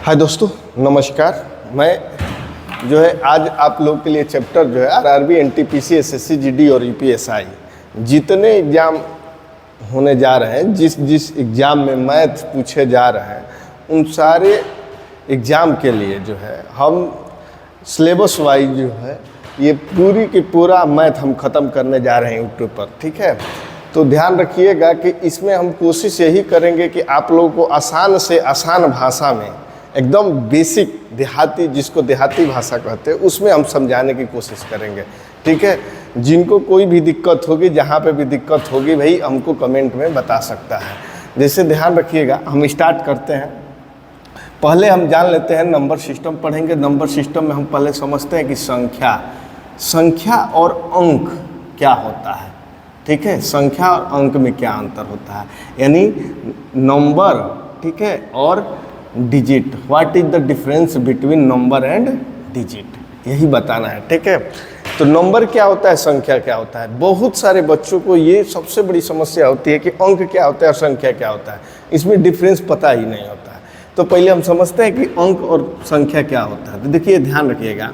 हाय दोस्तों, नमस्कार। मैं जो है आज आप लोग के लिए चैप्टर जो है आरआरबी, एनटीपीसी, एसएससी, जीडी और यूपीएसआई जितने एग्ज़ाम होने जा रहे हैं, जिस एग्ज़ाम में मैथ पूछे जा रहे हैं, उन सारे एग्ज़ाम के लिए जो है हम सिलेबस वाइज जो है ये पूरी की पूरा मैथ हम ख़त्म करने जा रहे हैं यूट्यूब पर। ठीक है, तो ध्यान रखिएगा कि इसमें हम कोशिश यही करेंगे कि आप लोगों को आसान से आसान भाषा में, एकदम बेसिक देहाती, जिसको देहाती भाषा कहते हैं, उसमें हम समझाने की कोशिश करेंगे। ठीक है, जिनको कोई भी दिक्कत होगी, जहाँ पे भी दिक्कत होगी भाई हमको कमेंट में बता सकता है। जैसे ध्यान रखिएगा, हम स्टार्ट करते हैं। पहले हम जान लेते हैं, नंबर सिस्टम पढ़ेंगे। नंबर सिस्टम में हम पहले समझते हैं कि संख्या और अंक क्या होता है। ठीक है, संख्या और अंक में क्या अंतर होता है, यानी नंबर, ठीक है, और digit. What is the difference between number and digit, यही बताना है। ठीक है, तो नंबर क्या होता है, संख्या क्या होता है। बहुत सारे बच्चों को ये सबसे बड़ी समस्या होती है कि अंक क्या होता है और संख्या क्या होता है, इसमें डिफरेंस पता ही नहीं होता है। तो पहले हम समझते हैं कि अंक और संख्या क्या होता है। तो देखिए, ध्यान रखिएगा,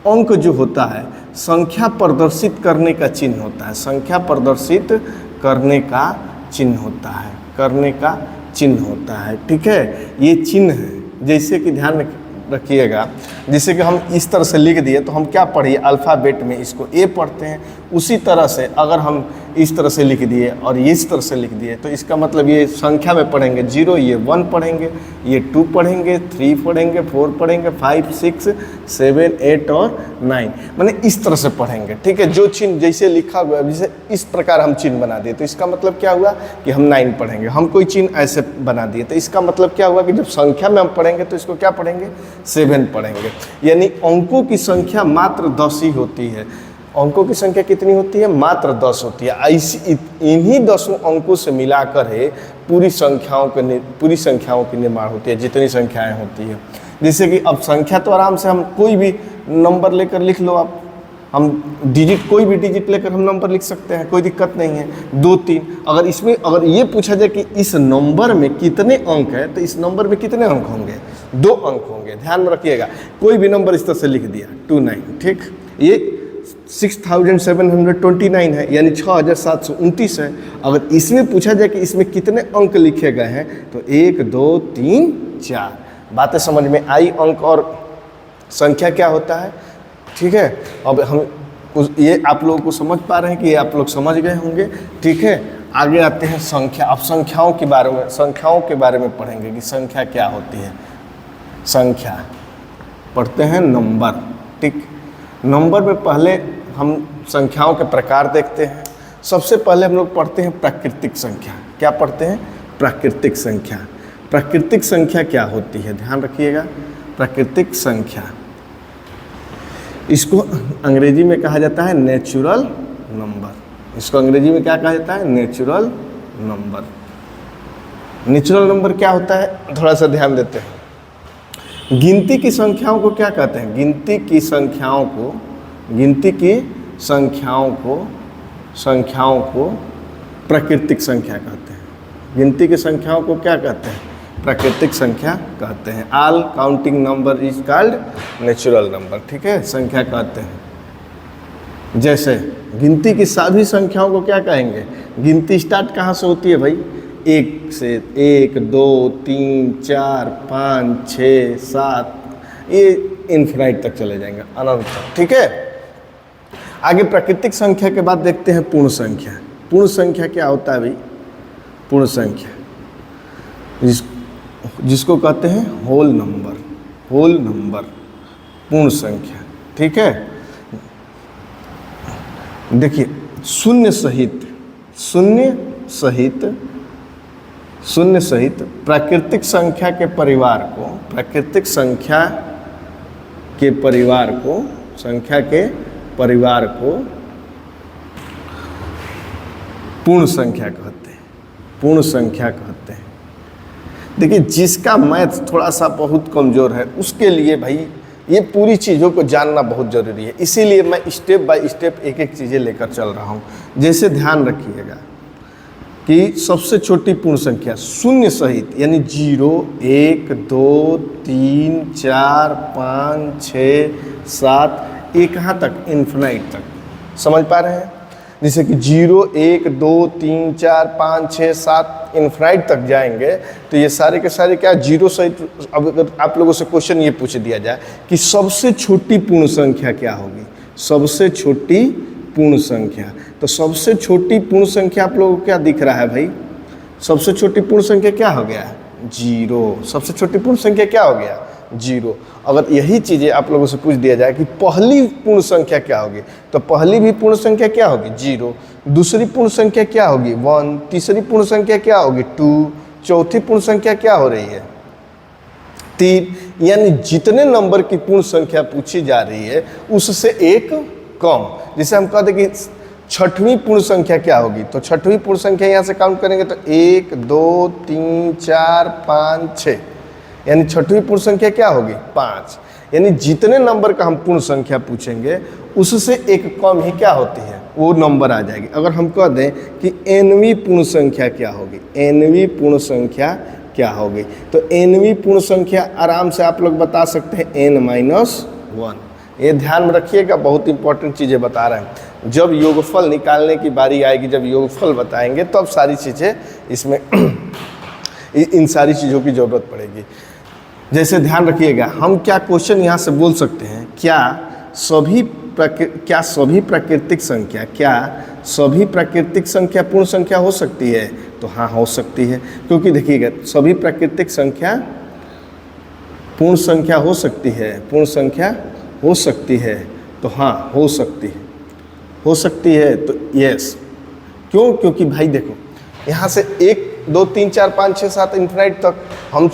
अंक जो होता है संख्या प्रदर्शित करने का चिन्ह होता है। संख्या प्रदर्शित करने का चिन्ह होता है, करने का चिन्ह होता है। ठीक है, ये चिन्ह है। जैसे कि ध्यान रखिएगा, जैसे कि हम इस तरह से लिख दिए तो हम क्या पढ़िए, अल्फ़ाबेट में इसको ए पढ़ते हैं। उसी तरह से अगर हम इस तरह से लिख दिए और इस तरह से लिख दिए तो इसका मतलब ये संख्या में पढ़ेंगे 0, ये 1 पढ़ेंगे, ये 2 पढ़ेंगे, 3 पढ़ेंगे, 4 पढ़ेंगे, 5, 6, 7, 8 और 9, माने इस तरह से पढ़ेंगे। ठीक है, जो चिन्ह जैसे लिखा हुआ है, जैसे इस प्रकार हम चिन्ह बना दिए तो इसका मतलब क्या हुआ कि हम 9 पढ़ेंगे। हम कोई चिन्ह ऐसे बना दिए तो इसका मतलब क्या हुआ कि जब संख्या में हम पढ़ेंगे तो इसको क्या पढ़ेंगे, 7 पढ़ेंगे। यानी अंकों की संख्या मात्र 10 ही होती है। अंकों की संख्या कितनी होती है, मात्र 10 होती है। ऐसी इन्हीं 10 अंकों से मिलाकर है पूरी संख्याओं की निर्माण होती है, जितनी संख्याएं होती है। जैसे कि अब संख्या तो आराम से हम कोई भी नंबर लेकर लिख लो आप, हम डिजिट, कोई भी डिजिट लेकर हम नंबर लिख सकते हैं, कोई दिक्कत नहीं है। 2, 3, अगर इसमें अगर ये पूछा जाए कि इस नंबर में कितने अंक है तो इस नंबर में कितने अंक होंगे, 2 अंक होंगे। ध्यान में रखिएगा, कोई भी नंबर इस तरह से लिख दिया 29, ठीक, ये 6729 है, यानी 6729 है। अगर इसमें पूछा जाए कि इसमें कितने अंक लिखे गए हैं तो 1, 2, 3, 4। बातें समझ में आई, अंक और संख्या क्या होता है। ठीक है, अब हम ये आप लोगों को समझ पा रहे हैं कि ये आप लोग समझ गए होंगे। ठीक है, आगे आते हैं संख्या। अब संख्याओं के बारे में पढ़ेंगे कि संख्या क्या होती है। संख्या पढ़ते हैं नंबर। ठीक, नंबर में पहले हम संख्याओं के प्रकार देखते हैं। सबसे पहले हम लोग पढ़ते हैं प्राकृतिक संख्या। क्या पढ़ते हैं, प्राकृतिक संख्या। प्राकृतिक संख्या क्या होती है, ध्यान रखिएगा। प्राकृतिक संख्या, इसको अंग्रेजी में कहा जाता है नेचुरल नंबर। इसको अंग्रेजी में क्या कहा जाता है, नेचुरल नंबर। नेचुरल नंबर क्या होता है, थोड़ा सा ध्यान देते हैं। गिनती की संख्याओं को क्या कहते हैं, गिनती की संख्याओं को प्राकृतिक संख्या कहते हैं। गिनती की संख्याओं को क्या कहते हैं, प्राकृतिक संख्या कहते हैं। All counting number is called natural number. ठीक है, संख्या कहते हैं। जैसे गिनती की सभी संख्याओं को क्या कहेंगे, गिनती स्टार्ट कहाँ से होती है भाई, 1 से, 1, 2, 3, 4, 5, 6, 7, ये इन्फिनाइट तक चले जाएंगे, अनंत। ठीक है, आगे प्राकृतिक संख्या के बाद देखते हैं पूर्ण संख्या। पूर्ण संख्या क्या होता है भाई, पूर्ण संख्या जिसको कहते हैं होल नंबर, पूर्ण संख्या। ठीक है, देखिए, शून्य सहित प्राकृतिक संख्या के परिवार को पूर्ण संख्या कहते हैं। देखिए, जिसका मैथ थोड़ा सा बहुत कमज़ोर है उसके लिए भाई ये पूरी चीज़ों को जानना बहुत ज़रूरी है। इसीलिए मैं स्टेप बाय स्टेप एक एक चीज़ें लेकर चल रहा हूँ। जैसे ध्यान रखिएगा, कि सबसे छोटी पूर्ण संख्या शून्य सहित, यानी 0, 1, 2, 3, 4, 5, 6, 7, ये कहाँ तक, इन्फिनाइट तक। समझ पा रहे हैं? जैसे कि 0, 1, 2, 3, 4, 5, 6, 7 इन्फिनाइट तक जाएंगे तो ये सारे के सारे क्या जीरो सहित। अब अगर आप लोगों से क्वेश्चन ये पूछ दिया जाए कि सबसे छोटी पूर्ण संख्या क्या होगी, सबसे छोटी पूर्ण संख्या, तो सबसे छोटी पूर्ण संख्या आप लोगों को क्या दिख रहा है भाई? सबसे छोटी पूर्ण संख्या क्या हो गया? 0। सबसे छोटी पूर्ण संख्या क्या हो गया? 0। अगर यही चीज़ें आप लोगों से पूछ दिया जाए कि पहली पूर्ण संख्या क्या होगी, तो पहली भी पूर्ण संख्या क्या होगी? 0। दूसरी पूर्ण संख्या क्या होगी? 1। तीसरी पूर्ण संख्या क्या होगी? 2। चौथी पूर्ण संख्या क्या हो रही है? 3। यानी जितने नंबर की पूर्ण संख्या पूछी जा रही है उससे एक कम। जैसे हम कहते कि छठवीं पूर्ण संख्या क्या होगी, तो छठवीं पूर्ण संख्या यहाँ से काउंट करेंगे तो 1, 2, 3, 4, 5, 6, यानी छठवीं पूर्ण संख्या क्या होगी? 5। यानी जितने नंबर का हम पूर्ण संख्या पूछेंगे उससे एक कम ही क्या होती है, वो नंबर आ जाएगी। अगर हम कह दें कि nवीं पूर्ण संख्या क्या होगी, nवीं पूर्ण संख्या क्या होगी, तो nवीं पूर्ण संख्या आराम से आप लोग बता सकते हैं n-1। ये ध्यान में रखिएगा, बहुत इंपॉर्टेंट चीज़ें बता रहे हैं। जब योगफल निकालने की बारी आएगी, जब योगफल बताएंगे तब सारी चीज़ें इसमें इन सारी चीज़ों की ज़रूरत पड़ेगी। जैसे ध्यान रखिएगा, हम क्या क्वेश्चन यहाँ से बोल सकते हैं, क्या सभी प्राकृतिक संख्या पूर्ण संख्या हो सकती है? तो हाँ, हो सकती है, क्योंकि देखिएगा सभी प्राकृतिक संख्या पूर्ण संख्या हो सकती है, पूर्ण संख्या हो सकती है, तो हाँ हो सकती है, तो यस। क्यों? क्योंकि भाई देखो यहाँ से 1, 2, 3, 4, 5, 6, 7 इन्फिनाइट तक हम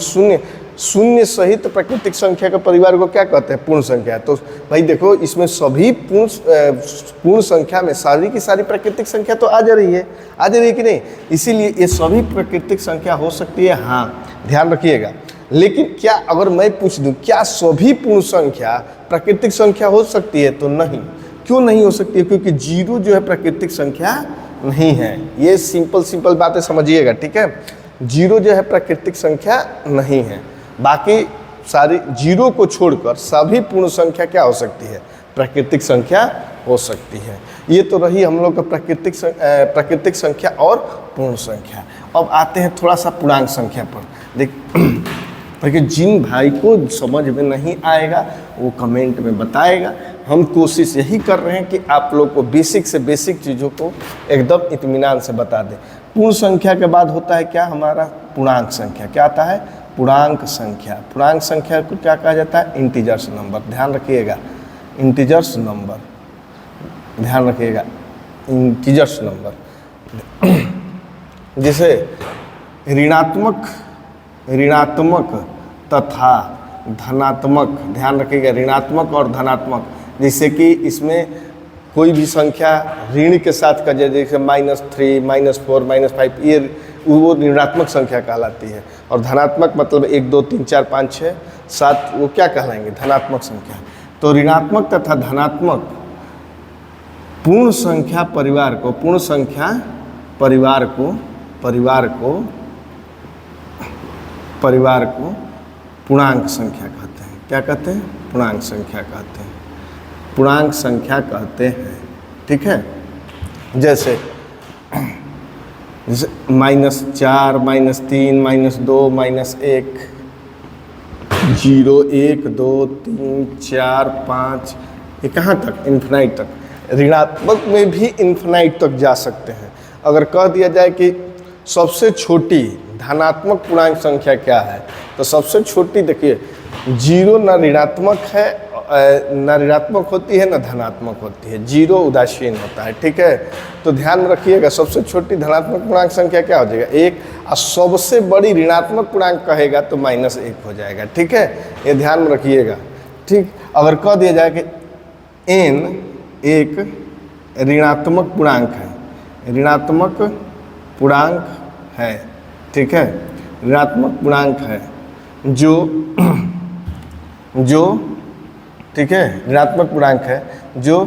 शून्य सहित प्राकृतिक संख्या के परिवार को क्या कहते हैं? पूर्ण संख्या। तो भाई देखो इसमें सभी पूर्ण संख्या में सारी की सारी प्राकृतिक संख्या तो आ जा रही है कि नहीं? इसीलिए ये सभी प्राकृतिक संख्या हो सकती है, हाँ ध्यान रखिएगा। लेकिन क्या अगर मैं पूछ दूं क्या सभी पूर्ण संख्या प्राकृतिक संख्या हो सकती है, तो नहीं। क्यों नहीं हो सकती है? क्योंकि 0 जो है प्राकृतिक संख्या नहीं है। ये सिंपल बातें समझिएगा, ठीक है? 0 जो है प्राकृतिक संख्या नहीं है। बाकी सारी 0 को छोड़कर सभी पूर्ण संख्या क्या हो सकती है? प्राकृतिक संख्या हो सकती है। ये तो रही हम लोग का प्राकृतिक संख्या और पूर्ण संख्या। अब आते हैं थोड़ा सा पूर्णांक संख्या पर। देखिए जिन भाई को समझ में नहीं आएगा वो कमेंट में बताएगा। हम कोशिश यही कर रहे हैं कि आप लोग को बेसिक से बेसिक चीज़ों को एकदम इत्मीनान से बता दें। पूर्ण संख्या के बाद होता है क्या? हमारा पूर्णांक संख्या। क्या आता है? पूर्णांक संख्या। पूर्णांक संख्या को क्या कहा जाता है? Integers number. ध्यान रखिएगा, इंटीजर्स नंबर, ध्यान रखिएगा, इंटीजर्स नंबर। जैसे ऋणात्मक तथा धनात्मक, ध्यान रखिएगा, ऋणात्मक और धनात्मक। जैसे कि इसमें कोई भी संख्या ऋण के साथ का, जैसे -3, -4, -5, ये वो ऋणात्मक संख्या कहलाती है। और धनात्मक मतलब 1, 2, 3, 4, 5, 6, 7 वो क्या कहलाएंगे? धनात्मक संख्या। तो ऋणात्मक तथा धनात्मक पूर्ण संख्या परिवार को पूर्णांक संख्या कहते हैं। क्या कहते हैं? पूर्णांक संख्या कहते हैं। पूर्णांक संख्या कहते हैं, ठीक है? जैसे -4, -3, -2, -1, 0, 1, 2, 3, 4, 5, ये कहाँ तक? इन्फिनाइट तक। ऋणात्मक में भी इन्फिनाइट तक जा सकते हैं। अगर कह दिया जाए कि सबसे छोटी धनात्मक पूर्णांक संख्या क्या है, तो सबसे छोटी देखिए 0 न ऋणात्मक है, न ऋणात्मक होती है, न धनात्मक होती है। 0 उदासीन होता है, ठीक है? तो ध्यान में रखिएगा, सबसे छोटी धनात्मक पूर्णांक संख्या क्या हो जाएगा? 1। और सबसे बड़ी ऋणात्मक पूर्णांक कहेगा तो -1 हो जाएगा, ठीक है? ये ध्यान में रखिएगा, ठीक? अगर कह दिया जाए कि n एक ऋणात्मक पूर्णांक है, ऋणात्मक पूर्णांक है, ठीक है? ऋणात्मक पूर्णांक है जो ठीक है, ऋणात्मक पूर्णांक है जो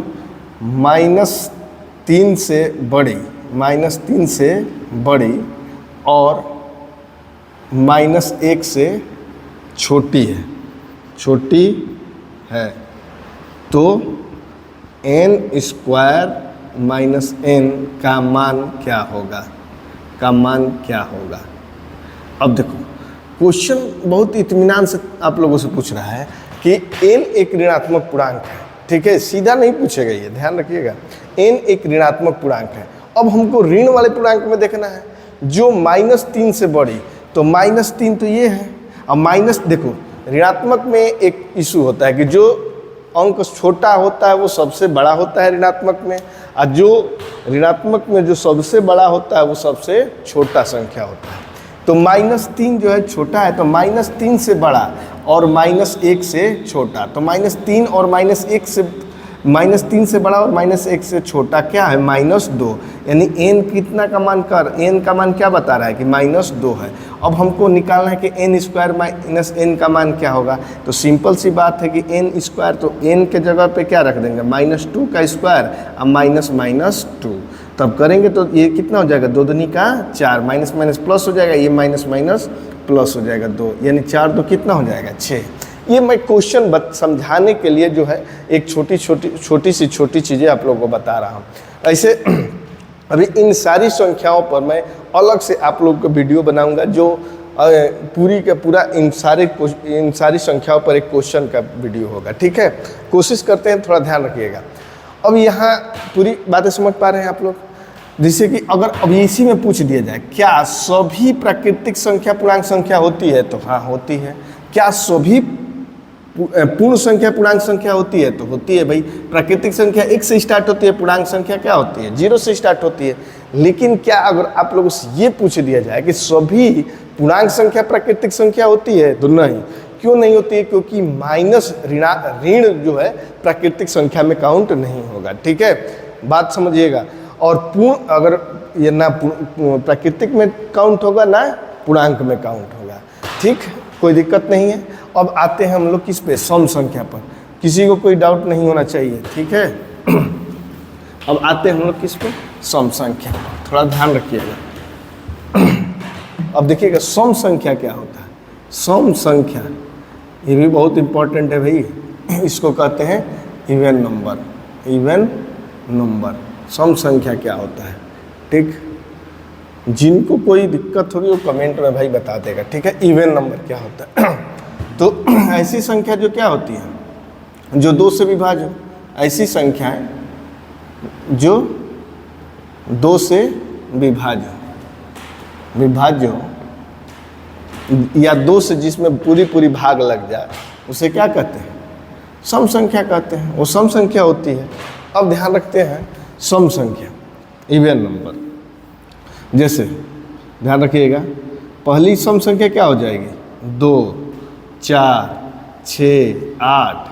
-3 से बड़ी, -3 से बड़ी और -1 से छोटी है तो n² - n का मान क्या होगा, अब देखो क्वेश्चन बहुत इत्मीनान से आप लोगों से पूछ रहा है कि n एक ऋणात्मक पूर्णांक है, ठीक है, सीधा नहीं पूछेगा, ये ध्यान रखिएगा। n एक ऋणात्मक पूर्णांक है। अब हमको ऋण वाले पूर्णांक में देखना है, जो -3 से बड़ी, तो -3 तो ये है। अब माइनस देखो, ऋणात्मक में एक इशू होता है कि जो अंक छोटा होता है वो सबसे बड़ा होता है ऋणात्मक में, और जो ऋणात्मक में जो सबसे बड़ा होता है वो सबसे छोटा संख्या होता है। तो -3 जो है छोटा है, तो -3 से बड़ा और -1 से छोटा, तो -3 और -1 से -3 से बड़ा और -1 से छोटा क्या है, -2, यानी n कितना का मान n का मान क्या बता रहा है कि -2 है। अब हमको निकालना है कि n² - n का मान क्या होगा, तो सिंपल सी बात है कि n², तो n के जगह पे क्या रख देंगे, -2 का स्क्वायर और -2, तब करेंगे तो ये कितना हो जाएगा, 2 दूनी का 4, माइनस माइनस प्लस हो जाएगा, ये माइनस माइनस प्लस हो जाएगा 2, यानी 4 2 कितना हो जाएगा 6। ये मैं क्वेश्चन समझाने के लिए जो है एक छोटी चीज़ें आप लोगों को बता रहा हूँ। ऐसे अभी इन सारी संख्याओं पर मैं अलग से आप लोगों को वीडियो बनाऊंगा, जो पूरी का पूरा इन सारी संख्याओं पर एक क्वेश्चन का वीडियो होगा, ठीक है। कोशिश करते हैं, थोड़ा ध्यान रखिएगा। अब यहाँ पूरी बातें समझ पा रहे हैं आप लोग, जैसे कि अगर अब इसी में पूछ दिया जाए क्या सभी प्राकृतिक संख्या पूर्णांक संख्या होती है, तो हाँ होती है। क्या सभी पूर्ण संख्या पूर्णांक संख्या होती है, तो होती है भाई। प्राकृतिक संख्या 1 से स्टार्ट होती है, पूर्णांक संख्या क्या होती है, 0 से स्टार्ट होती है। लेकिन क्या अगर आप लोगों से ये पूछ दिया जाए कि सभी पूर्णांक संख्या प्राकृतिक संख्या होती है, तो नहीं। क्यों नहीं होती है, क्योंकि माइनस ऋण जो है प्राकृतिक संख्या में काउंट नहीं होगा, ठीक है, बात समझिएगा। और पूर्ण अगर ये ना प्राकृतिक में काउंट होगा ना पूर्णांक में काउंट होगा, ठीक, कोई दिक्कत नहीं है। अब आते हैं हम लोग किस पे, सम संख्या पर, किसी को कोई डाउट नहीं होना चाहिए, ठीक है। अब आते हैं हम लोग किस पे, सम संख्या, थोड़ा ध्यान रखिएगा। अब देखिएगा सम संख्या क्या होता है। सम संख्या ये भी बहुत इंपॉर्टेंट है भाई, इसको कहते हैं इवन नंबर। सम संख्या क्या होता है, ठीक, जिनको कोई दिक्कत होगी वो कमेंट में भाई बता देगा, ठीक है। इवन नंबर क्या होता है, तो ऐसी संख्या जो क्या होती है, जो 2 से विभाज्य, ऐसी संख्याएं जो 2 से विभाज्य हो या 2 से जिसमें पूरी भाग लग जाए, उसे क्या कहते हैं, सम संख्या कहते हैं, वो सम संख्या होती है। अब ध्यान रखते हैं सम संख्या इवन नंबर, जैसे ध्यान रखिएगा, पहली सम संख्या क्या हो जाएगी, 2 4 6 8,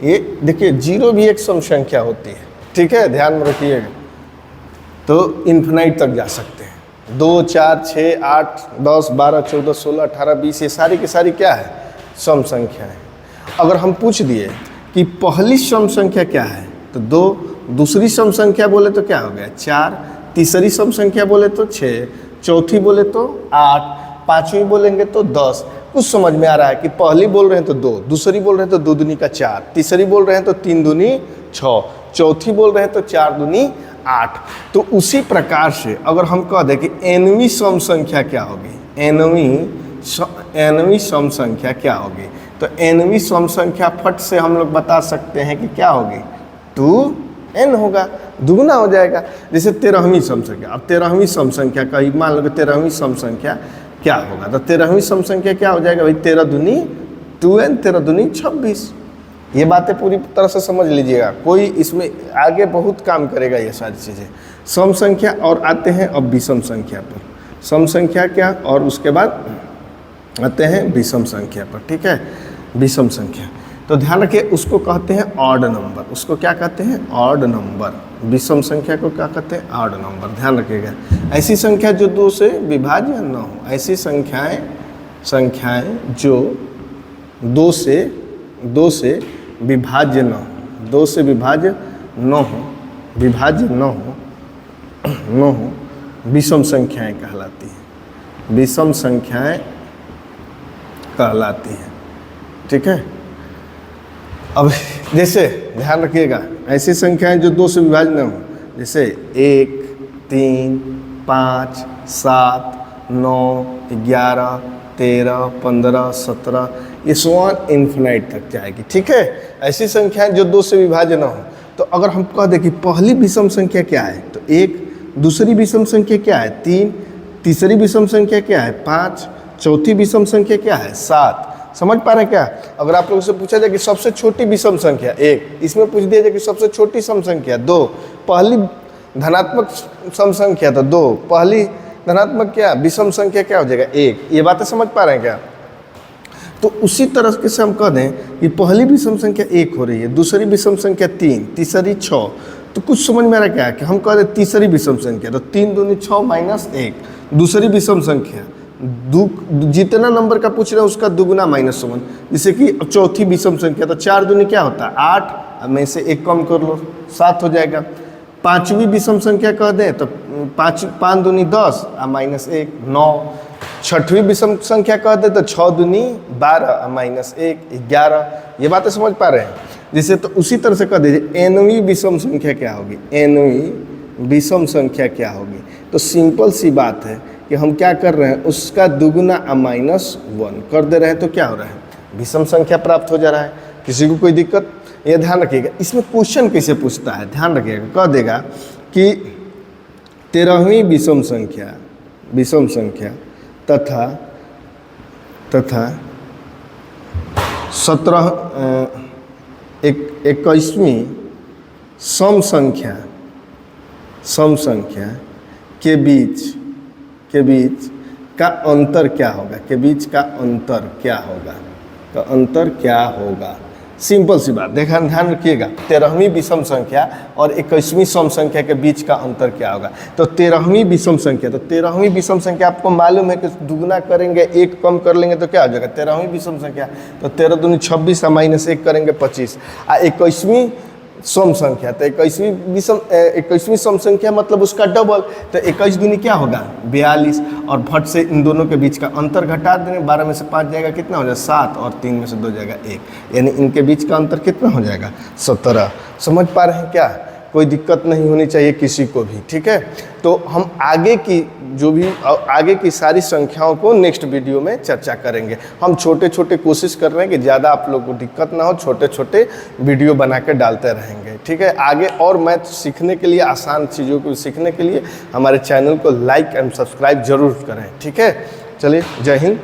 ये देखिए 0 भी एक सम संख्या होती है, ठीक है, ध्यान में रखिएगा। तो इन्फिनाइट तक जा सकते हैं, 2 4 6 8 10 12 14 16 18 20, ये सारी की सारी क्या है, सम संख्या है। अगर हम पूछ दिए कि पहली सम संख्या क्या है, तो 2, दूसरी सम संख्या बोले तो क्या हो गया 4, तीसरी सम संख्या बोले तो 6, चौथी बोले तो 8, पांचवी बोलेंगे तो 10। कुछ समझ में आ रहा है कि पहली बोल रहे हैं तो 2, दूसरी बोल रहे हैं तो 2 दूनी का 4, तीसरी बोल रहे हैं तो 3 दूनी 6, चौथी बोल रहे हैं तो 4 दूनी 8। तो उसी प्रकार से अगर हम कह दें कि nवीं सम संख्या क्या होगी, nवीं सम संख्या क्या होगी, तो nवीं सम संख्या फट से हम लोग बता सकते हैं कि क्या होगी, 2n होगा, दुगुना हो जाएगा। जैसे 13वीं सम संख्या, अब 13वीं सम संख्या का मान लो कि 13वीं सम संख्या क्या होगा, तो 13वीं सम संख्या क्या हो जाएगा भाई, 13 दूनी 2n, 13 दूनी 26। ये बातें पूरी तरह से समझ लीजिएगा, कोई इसमें आगे बहुत काम करेगा ये सारी चीज़ें। सम संख्या और आते हैं अब विषम संख्या पर, सम संख्या क्या, और उसके बाद आते हैं विषम संख्या पर, ठीक है। विषम संख्या तो ध्यान रखिए, उसको कहते हैं ऑड नंबर, उसको क्या कहते हैं, ऑड नंबर। विषम संख्या को क्या कहते हैं, ऑड नंबर, ध्यान रखिएगा। ऐसी संख्या जो 2 से विभाज्य न हो, ऐसी संख्याएं जो 2 से विभाज्य न हो, 2 से विभाज्य न हो, 9 विषम संख्याएं कहलाती हैं, विषम संख्याएं कहलाती हैं। ठीक है। अब जैसे ध्यान रखिएगा, ऐसी संख्याएं जो 2 से विभाज्य न हो, जैसे 1, 3, 5, 7, 9, 11, 13, 15, 17, ये सो इन्फिनाइट तक जाएगी। ठीक है। ऐसी संख्याएं जो 2 से विभाज्य न हो, तो अगर हम कह दें कि पहली विषम संख्या क्या है, तो 1, दूसरी विषम संख्या क्या है, 3, तीसरी विषम संख्या क्या है, 5, चौथी विषम संख्या क्या है, 7। समझ पा रहे हैं क्या? अगर आप लोगों से पूछा जाए कि सबसे छोटी विषम संख्या 1, इसमें पूछ दिया जाए कि सबसे छोटी सम संख्या 2, पहली धनात्मक सम संख्या तो 2, पहली धनात्मक क्या विषम संख्या क्या हो जाएगा, 1। ये बातें समझ पा रहे हैं क्या? तो उसी तरह से हम कह दें कि पहली विषम संख्या 1 हो रही है, दूसरी विषम संख्या 3, तीसरी 6, तो कुछ समझ में आ रहा क्या है कि हम कह दें तीसरी विषम संख्या, तो 3 दूनी 6 माइनस 1, दूसरी विषम संख्या जितना नंबर का पूछ रहे हैं उसका दुगुना -1, जैसे कि चौथी विषम संख्या, तो 4 दूनी क्या होता है 8, में से 1 कम कर लो 7 हो जाएगा। पांचवी विषम संख्या कह दें तो 5 दूनी 10 -1 9। छठवीं विषम संख्या कह दें तो 6 दूनी 12 -1 11। ये बातें समझ पा रहे हैं? जैसे तो उसी तरह से कह दीजिए nवीं विषम संख्या क्या होगी, nवीं विषम संख्या क्या होगी। तो सिंपल सी बात है कि हम क्या कर रहे हैं, उसका दुगुना -1 कर दे रहे हैं, तो क्या हो रहा है, विषम संख्या प्राप्त हो जा रहा है। किसी को कोई दिक्कत? ये ध्यान रखिएगा। इसमें क्वेश्चन कैसे पूछता है, ध्यान रखिएगा। कह देगा कि 13वीं विषम संख्या तथा 21वीं सम संख्या के बीच का अंतर क्या होगा, के बीच का अंतर क्या होगा, तो अंतर क्या होगा। सिंपल सी बात, देखा ध्यान रखिएगा। 13वीं विषम संख्या और 21वीं सम संख्या के बीच का अंतर क्या होगा। तो 13वीं विषम संख्या, तो 13वीं विषम संख्या आपको मालूम है कि दुगुना करेंगे 1 कम कर लेंगे तो क्या हो जाएगा 13वीं विषम संख्या, तो 13 दूनी 26 -1 करेंगे 25। 21वीं सम संख्या, तो 21वीं सम संख्या मतलब उसका डबल, तो 21 दूनी क्या होगा 42, और फट से इन दोनों के बीच का अंतर घटा देंगे, 12 में से 5 जाएगा कितना हो जाएगा 7, और 3 में से 2 जाएगा 1, यानी इनके बीच का अंतर कितना हो जाएगा 17। समझ पा रहे हैं क्या? कोई दिक्कत नहीं होनी चाहिए किसी को भी। ठीक है। तो हम आगे की सारी संख्याओं को नेक्स्ट वीडियो में चर्चा करेंगे। हम छोटे छोटे कोशिश कर रहे हैं कि ज़्यादा आप लोग को दिक्कत ना हो, छोटे छोटे वीडियो बना के डालते रहेंगे। ठीक है। आगे और मैथ सीखने के लिए, आसान चीज़ों को सीखने के लिए हमारे चैनल को लाइक एंड सब्सक्राइब जरूर करें। ठीक है। चलिए, जय हिंद।